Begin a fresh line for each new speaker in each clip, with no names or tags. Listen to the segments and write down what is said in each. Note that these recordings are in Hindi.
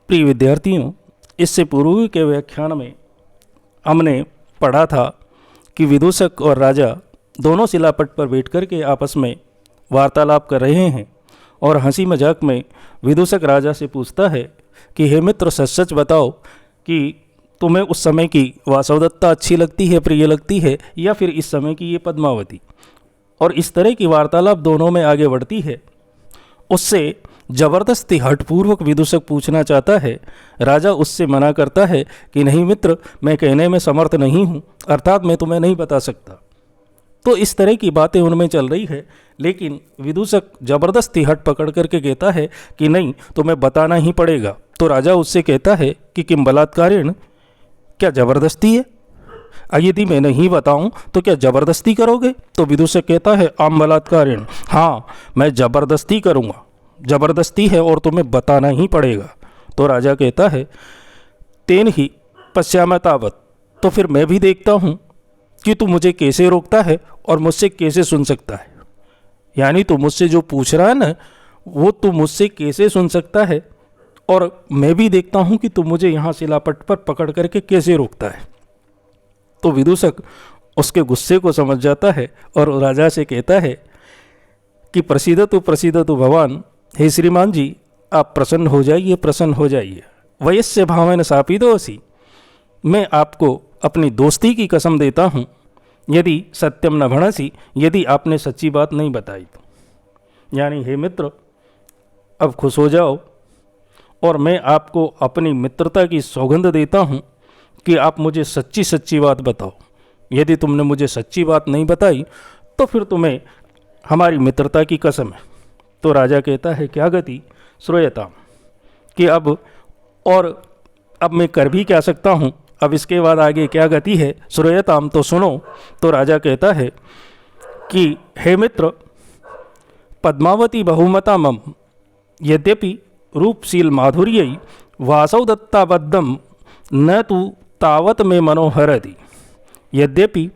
प्रिय विद्यार्थियों, इससे पूर्व के व्याख्यान में हमने पढ़ा था कि विदूषक और राजा दोनों शिलापट पर बैठकर के आपस में वार्तालाप कर रहे हैं और हंसी मजाक में विदूषक राजा से पूछता है कि हे मित्र, सच सच बताओ कि तुम्हें उस समय की वासवदत्ता अच्छी लगती है, प्रिय लगती है, या फिर इस समय की ये पद्मावती। और इस तरह की वार्तालाप दोनों में आगे बढ़ती है। उससे जबरदस्ती हठपूर्वक विदूषक पूछना चाहता है। राजा उससे मना करता है कि नहीं मित्र, मैं कहने में समर्थ नहीं हूँ, अर्थात मैं तुम्हें नहीं बता सकता। तो इस तरह की बातें उनमें चल रही है, लेकिन विदूषक जबरदस्ती हट पकड़ करके कहता है कि नहीं, तुम्हें बताना ही पड़ेगा। तो राजा उससे कहता है कि किम बलात्कारेण, क्या ज़बरदस्ती है? यदि मैं नहीं बताऊं तो क्या ज़बरदस्ती करोगे? तो विदूषक कहता है आम बलात्कारेण, हाँ मैं ज़बरदस्ती करूँगा, ज़बरदस्ती है और तुम्हें बताना ही पड़ेगा। तो राजा कहता है तेन ही पश्यामि तावत्, तो फिर मैं भी देखता हूँ कि तू मुझे कैसे रोकता है और मुझसे कैसे सुन सकता है। यानी तू मुझसे जो पूछ रहा है ना, वो तू मुझसे कैसे सुन सकता है, और मैं भी देखता हूँ कि तू मुझे यहाँ शिलापट पर पकड़ करके कैसे रोकता है। तो विदूषक उसके गुस्से को समझ जाता है और राजा से कहता है कि प्रसीदतु भगवान, हे श्रीमान जी आप प्रसन्न हो जाइए, प्रसन्न हो जाइए। वयस्य भावेन शापितोऽसि, मैं आपको अपनी दोस्ती की कसम देता हूँ, यदि सत्यम न भणसि, यदि आपने सच्ची बात नहीं बताई तो। यानी हे मित्र, अब खुश हो जाओ और मैं आपको अपनी मित्रता की सौगंध देता हूँ कि आप मुझे सच्ची सच्ची बात बताओ। यदि तुमने मुझे सच्ची बात नहीं बताई तो फिर तुम्हें हमारी मित्रता की कसम है। तो राजा कहता है क्या गति श्रूयताम, कि अब मैं कर भी क्या सकता हूँ, अब इसके बाद आगे क्या गति है, श्रूयताम तो सुनो। तो राजा कहता है कि हे मित्र, पद्मावती बहुमता मम, यद्यपि रूपशील माधुर्यै वासवदत्ताबद्धम न तु तावत में मनोहरति। यद्यपि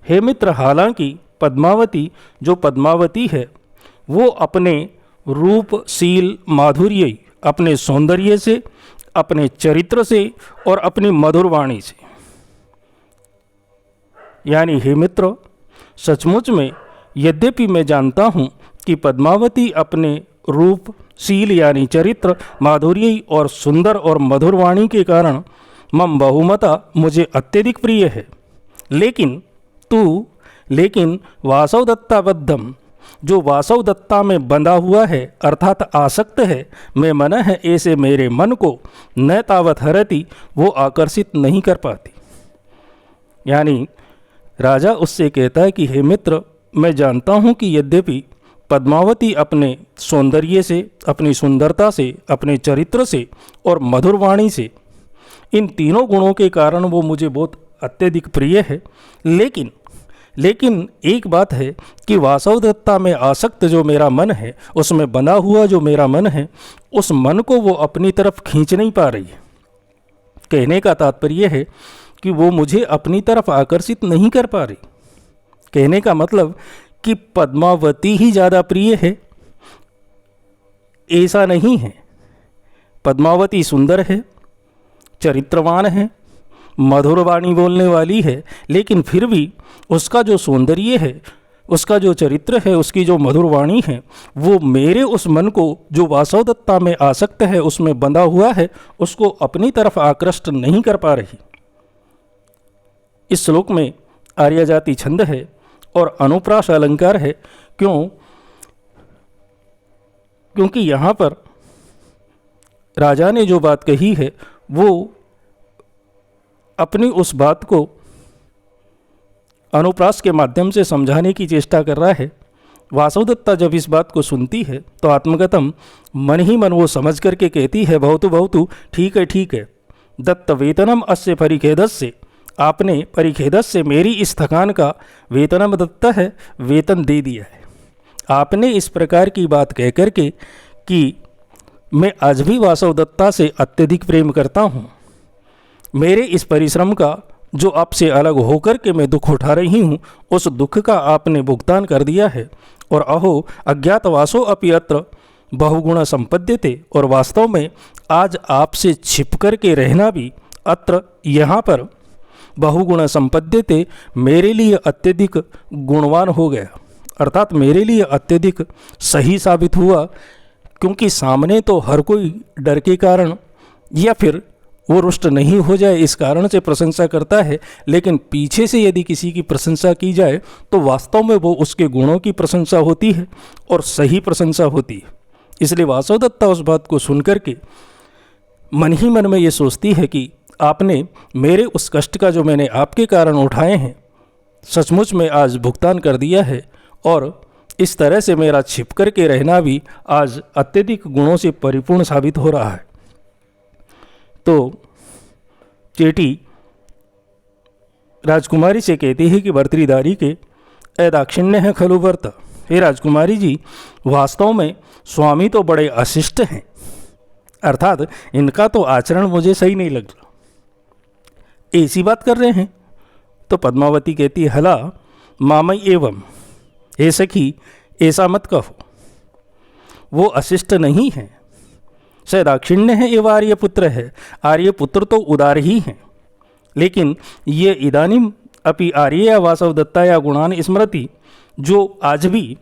हे मित्र, हालांकि पद्मावती जो पद्मावती है वो अपने रूपशील माधुर्य, अपने सौंदर्य से, अपने चरित्र से और अपनी मधुर वाणी से, यानी हे मित्र, सचमुच में यद्यपि मैं जानता हूँ कि पद्मावती अपने रूपशील यानी चरित्र, माधुर्य और सुंदर और मधुर वाणी के कारण मम बहुमता, मुझे अत्यधिक प्रिय है, लेकिन वासवदत्ताबद्धम, जो वासवदत्ता में बंधा हुआ है अर्थात आसक्त है, मैं मन है ऐसे मेरे मन को न तावत हरति, वो आकर्षित नहीं कर पाती। यानी राजा उससे कहता है कि हे मित्र, मैं जानता हूँ कि यद्यपि पद्मावती अपने सौंदर्य से, अपनी सुंदरता से, अपने चरित्र से और मधुर वाणी से, इन तीनों गुणों के कारण वो मुझे बहुत अत्यधिक प्रिय है, लेकिन एक बात है कि वासवदत्ता में आसक्त जो मेरा मन है, उसमें बंधा हुआ जो मेरा मन है, उस मन को वो अपनी तरफ खींच नहीं पा रही है। कहने का तात्पर्य है कि वो मुझे अपनी तरफ आकर्षित नहीं कर पा रही। कहने का मतलब कि पद्मावती ही ज़्यादा प्रिय है, ऐसा नहीं है। पद्मावती सुंदर है, चरित्रवान है, मधुर वाणी बोलने वाली है, लेकिन फिर भी उसका जो सौंदर्य है, उसका जो चरित्र है, उसकी जो मधुर वाणी है, वो मेरे उस मन को जो वासवदत्ता में आसक्त है, उसमें बंधा हुआ है, उसको अपनी तरफ आकृष्ट नहीं कर पा रही। इस श्लोक में आर्य जाति छंद है और अनुप्रास अलंकार है। क्योंकि यहाँ पर राजा ने जो बात कही है वो अपनी उस बात को अनुप्रास के माध्यम से समझाने की चेष्टा कर रहा है। वासवदत्ता जब इस बात को सुनती है तो आत्मगतम, मन ही मन वो समझ करके कहती है बहुतु ठीक है, दत्त वेतनम अस्य परिखेदस्य, आपने परिखेदस्य से मेरी इस थकान का वेतनम दत्ता है, वेतन दे दिया है। आपने इस प्रकार की बात कह करके कि मैं आज भी वासवदत्ता से अत्यधिक प्रेम करता हूँ, मेरे इस परिश्रम का जो आपसे अलग होकर के मैं दुख उठा रही हूँ, उस दुख का आपने भुगतान कर दिया है। और अहो अज्ञातवासो अपि अत्र बहुगुण संपद्यते, और वास्तव में आज आपसे छिप कर के रहना भी अत्र यहाँ पर बहुगुण संपद्यते मेरे लिए अत्यधिक गुणवान हो गया, अर्थात मेरे लिए अत्यधिक सही साबित हुआ, क्योंकि सामने तो हर कोई डर के कारण या फिर वो रुष्ट नहीं हो जाए इस कारण से प्रशंसा करता है, लेकिन पीछे से यदि किसी की प्रशंसा की जाए तो वास्तव में वो उसके गुणों की प्रशंसा होती है और सही प्रशंसा होती है। इसलिए वासवदत्ता उस बात को सुनकर के मन ही मन में ये सोचती है कि आपने मेरे उस कष्ट का जो मैंने आपके कारण उठाए हैं सचमुच में आज भुगतान कर दिया है, और इस तरह से मेरा छिप कर के रहना भी आज अत्यधिक गुणों से परिपूर्ण साबित हो रहा है। तो चेटी राजकुमारी से कहती है कि भर्तृदारी के अदाक्षिण्य है खलु वर्त। हे राजकुमारी जी, वास्तव में स्वामी तो बड़े अशिष्ट हैं, अर्थात इनका तो आचरण मुझे सही नहीं लग रहा। ऐसी बात कर रहे हैं? तो पद्मावती कहती है, हला मामई एवं, हे सखी ऐसा मत कहो, वो अशिष्ट नहीं है, स दाक्षिण्य है एवं आर्यपुत्र है, आर्यपुत्र तो उदार ही हैं, लेकिन ये इदानीम अपि आर्य वासवदत्ता या गुणान स्मृति, जो आज भी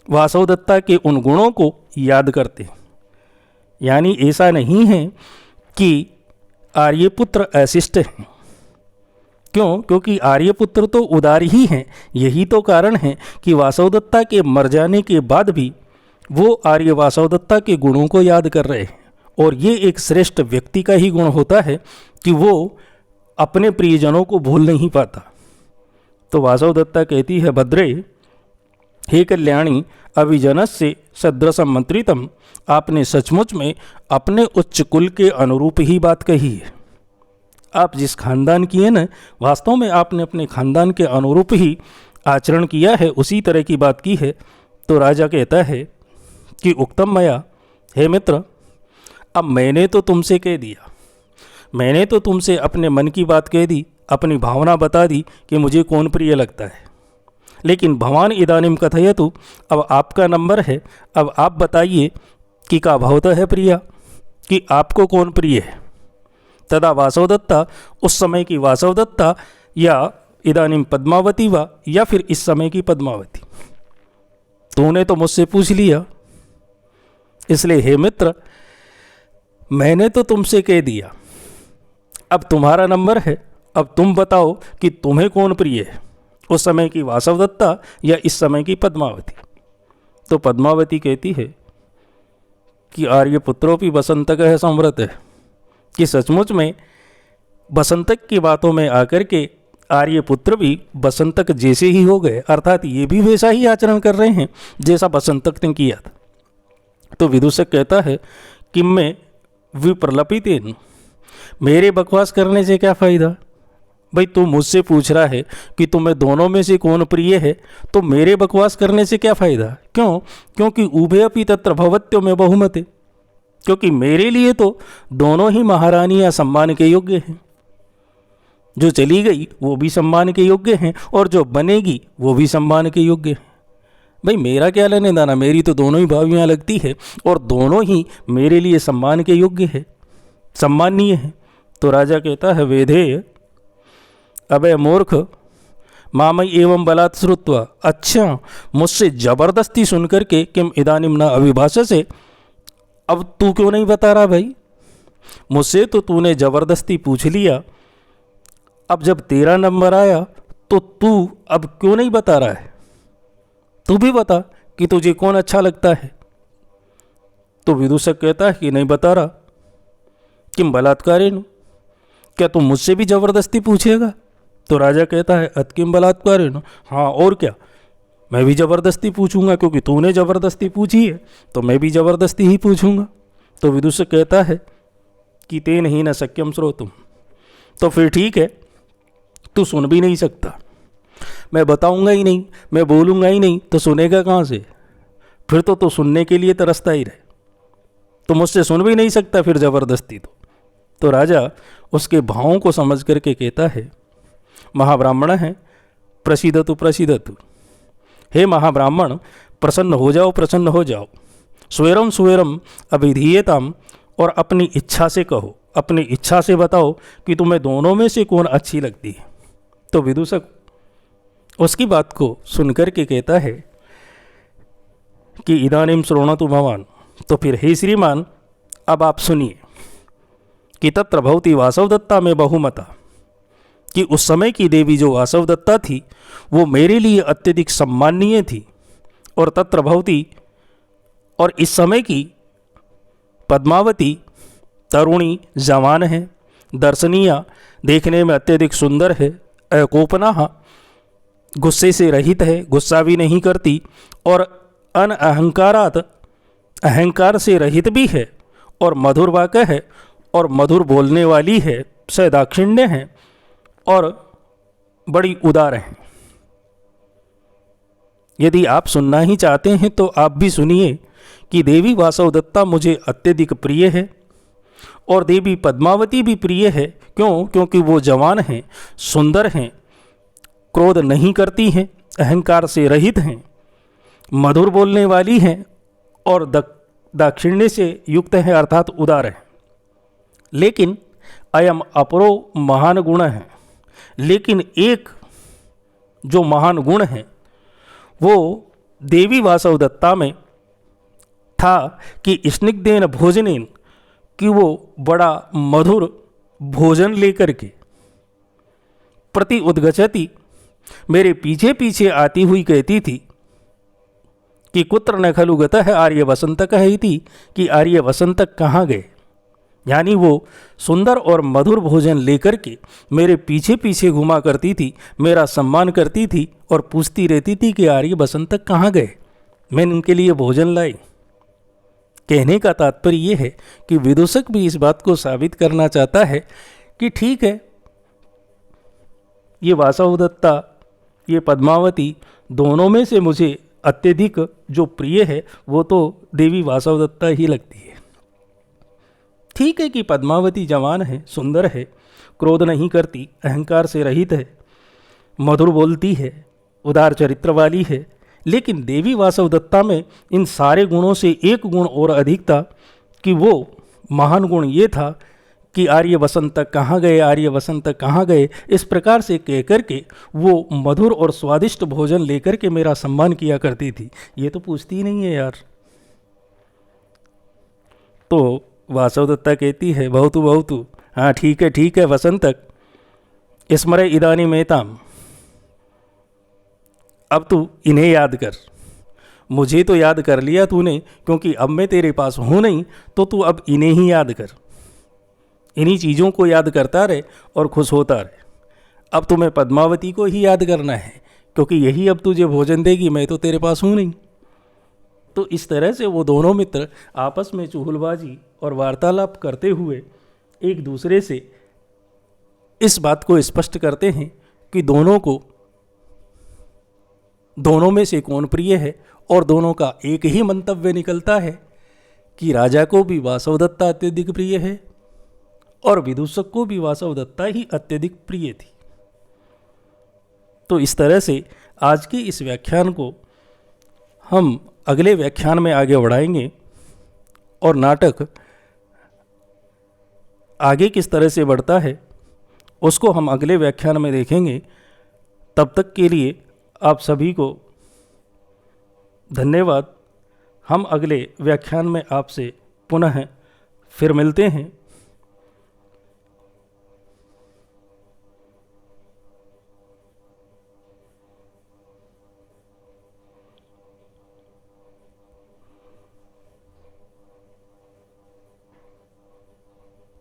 वासवदत्ता के उन गुणों को याद करते हैं। यानी ऐसा नहीं है कि आर्यपुत्र अशिष्ट हैं। क्यों? क्योंकि आर्यपुत्र तो उदार ही हैं। यही तो कारण है कि वासवदत्ता के मर जाने के बाद भी वो आर्य वासवदत्ता के गुणों को याद कर रहे हैं, और ये एक श्रेष्ठ व्यक्ति का ही गुण होता है कि वो अपने प्रियजनों को भूल नहीं पाता। तो वासवदत्ता कहती है, भद्रे हे कल्याणी अभिजनस्य सदृशम मंत्रितम, आपने सचमुच में अपने उच्च कुल के अनुरूप ही बात कही है। आप जिस खानदान की है ना, वास्तव में आपने अपने खानदान के अनुरूप ही आचरण किया है, उसी तरह की बात की है। तो राजा कहता है कि उक्तम मया, हे मित्र, अब मैंने तो तुमसे कह दिया, मैंने तो तुमसे अपने मन की बात कह दी, अपनी भावना बता दी कि मुझे कौन प्रिय लगता है। लेकिन भवान इदानीम कथयतु, अब आपका नंबर है, अब आप बताइए कि का भवतः है प्रिया, कि आपको कौन प्रिय है। तदा वासवदत्ता, उस समय की वासवदत्ता, या इदानीम पद्मावती वा, या फिर इस समय की पद्मावती। तूने तो मुझसे पूछ लिया, इसलिए हे मित्र मैंने तो तुमसे कह दिया, अब तुम्हारा नंबर है, अब तुम बताओ कि तुम्हें कौन प्रिय है, उस समय की वासवदत्ता या इस समय की पद्मावती। तो पद्मावती कहती है कि आर्यपुत्रोपि बसंतक है संवृत है, कि सचमुच में बसंतक की बातों में आकर के आर्यपुत्र भी बसंतक जैसे ही हो गए, अर्थात ये भी वैसा ही आचरण कर रहे हैं जैसा बसंतक ने किया था। तो विदूषक कहता है कि मैं विप्रलपितेन, मेरे बकवास करने से क्या फ़ायदा। भाई तू मुझसे पूछ रहा है कि तुम्हें दोनों में से कौन प्रिय है, तो मेरे बकवास करने से क्या फ़ायदा। क्यों? क्योंकि उभय अपि तत्र भवत्यो में बहुमते, क्योंकि मेरे लिए तो दोनों ही महारानियाँ सम्मान के योग्य हैं। जो चली गई वो भी सम्मान के योग्य हैं, और जो बनेगी वो भी सम्मान के योग्य हैं। भाई मेरा क्या लेने देना, मेरी तो दोनों ही भावियाँ लगती है, और दोनों ही मेरे लिए सम्मान के योग्य है, सम्माननीय है। तो राजा कहता है, वेधेय अबे मूर्ख, मामई एवं बलात् श्रुत्वा, अच्छा मुझसे जबरदस्ती सुनकर के किम इदानीम न अभिभाषा से, अब तू क्यों नहीं बता रहा भाई, मुझसे तो तूने जबरदस्ती पूछ लिया, अब जब तेरा नंबर आया तो तू अब क्यों नहीं बता रहा है, तू भी बता कि तुझे कौन अच्छा लगता है। तो विदूषक कहता है कि नहीं बता रहा। किम बलात्कारेण, क्या तुम मुझसे भी जबरदस्ती पूछेगा। तो राजा कहता है, अतकिम बलात्कारेण, हाँ और क्या, मैं भी ज़बरदस्ती पूछूंगा, क्योंकि तूने ज़बरदस्ती पूछी है तो मैं भी ज़बरदस्ती ही पूछूंगा। तो विदूषक कहता है कि तेन ही न शक्यम श्रोतुम, तो फिर ठीक है, तू सुन भी नहीं सकता, मैं बताऊंगा ही नहीं, मैं बोलूंगा ही नहीं, तो सुनेगा कहाँ से, फिर तो सुनने के लिए तरसता ही रहे, तो मुझसे सुन भी नहीं सकता फिर ज़बरदस्ती। तो राजा उसके भावों को समझ करके कहता है, महाब्राह्मण है प्रसीदतु प्रसीदतु, हे महाब्राह्मण प्रसन्न हो जाओ, प्रसन्न हो जाओ। स्वेरम स्वेरम अभिधीयताम, और अपनी इच्छा से कहो, अपनी इच्छा से बताओ कि तुम्हें दोनों में से कौन अच्छी लगती है। तो विदूषक उसकी बात को सुनकर के कहता है कि इदानीम श्रोणतु भवान, तो फिर हे श्रीमान अब आप सुनिए कि तत्र भवती वासवदत्ता में बहुमता, कि उस समय की देवी जो वासवदत्ता थी वो मेरे लिए अत्यधिक सम्माननीय थी, और तत्र भवती, और इस समय की पद्मावती तरुणी जवान है, दर्शनीय देखने में अत्यधिक सुंदर है, अकोपना गुस्से से रहित है, गुस्सा भी नहीं करती, और अनअहंकारात अहंकार से रहित भी है, और मधुर वाक्य है, और मधुर बोलने वाली है, सदाक्षिण्य है, और बड़ी उदार है। यदि आप सुनना ही चाहते हैं तो आप भी सुनिए कि देवी वासवदत्ता मुझे अत्यधिक प्रिय है, और देवी पद्मावती भी प्रिय है। क्यों? क्योंकि वो जवान हैं, सुंदर हैं, क्रोध नहीं करती हैं, अहंकार से रहित हैं, मधुर बोलने वाली हैं, और दाक्षिण्य से युक्त है, अर्थात उदार है। लेकिन अयम अपरो महान गुण है, लेकिन एक जो महान गुण है वो देवी वासवदत्ता में था कि स्निग्धेन भोजनेन, कि वो बड़ा मधुर भोजन लेकर के प्रति उद्गच्छति, मेरे पीछे पीछे आती हुई कहती थी कि कुत्र न खलु गतः आर्य वसंतक है थी, कि आर्य वसंतक कहाँ गए। यानी वो सुंदर और मधुर भोजन लेकर के मेरे पीछे पीछे घुमा करती थी, मेरा सम्मान करती थी, और पूछती रहती थी कि आर्य वसंतक कहाँ गए, मैंने उनके लिए भोजन लाई। कहने का तात्पर्य ये है कि विदूषक भी इस बात को साबित करना चाहता है कि ठीक है, ये वासवदत्ता, ये पद्मावती, दोनों में से मुझे अत्यधिक जो प्रिय है वो तो देवी वासवदत्ता ही लगती है। ठीक है कि पद्मावती जवान है, सुंदर है, क्रोध नहीं करती, अहंकार से रहित है, मधुर बोलती है, उदार चरित्र वाली है, लेकिन देवी वासवदत्ता में इन सारे गुणों से एक गुण और अधिक था कि वो महान गुण ये था कि आर्य वसंतक कहाँ गए, आर्य वसंतक कहाँ गए, इस प्रकार से कह कर के वो मधुर और स्वादिष्ट भोजन लेकर के मेरा सम्मान किया करती थी। ये तो पूछती ही नहीं है यार। तो वासवदत्ता कहती है बहुतु बहुतु, हाँ ठीक है वसंतक, स्मरे इदानी मेताम, अब तू इन्हें याद कर। मुझे तो याद कर लिया तूने, क्योंकि अब मैं तेरे पास हूँ नहीं, तो तू अब इन्हें ही याद कर, इन्हीं चीज़ों को याद करता रहे और खुश होता रहे। अब तुम्हें पद्मावती को ही याद करना है, क्योंकि यही अब तुझे भोजन देगी, मैं तो तेरे पास हूँ नहीं। तो इस तरह से वो दोनों मित्र आपस में चुगलबाजी और वार्तालाप करते हुए एक दूसरे से इस बात को स्पष्ट करते हैं कि दोनों में से कौन प्रिय है, और दोनों का एक ही मंतव्य निकलता है कि राजा को भी वासवदत्ता अत्यधिक प्रिय है और विदूषक को भी वासवदत्ता ही अत्यधिक प्रिय थी। तो इस तरह से आज के इस व्याख्यान को हम अगले व्याख्यान में आगे बढ़ाएंगे, और नाटक आगे किस तरह से बढ़ता है उसको हम अगले व्याख्यान में देखेंगे। तब तक के लिए आप सभी को धन्यवाद। हम अगले व्याख्यान में आपसे पुनः फिर मिलते हैं।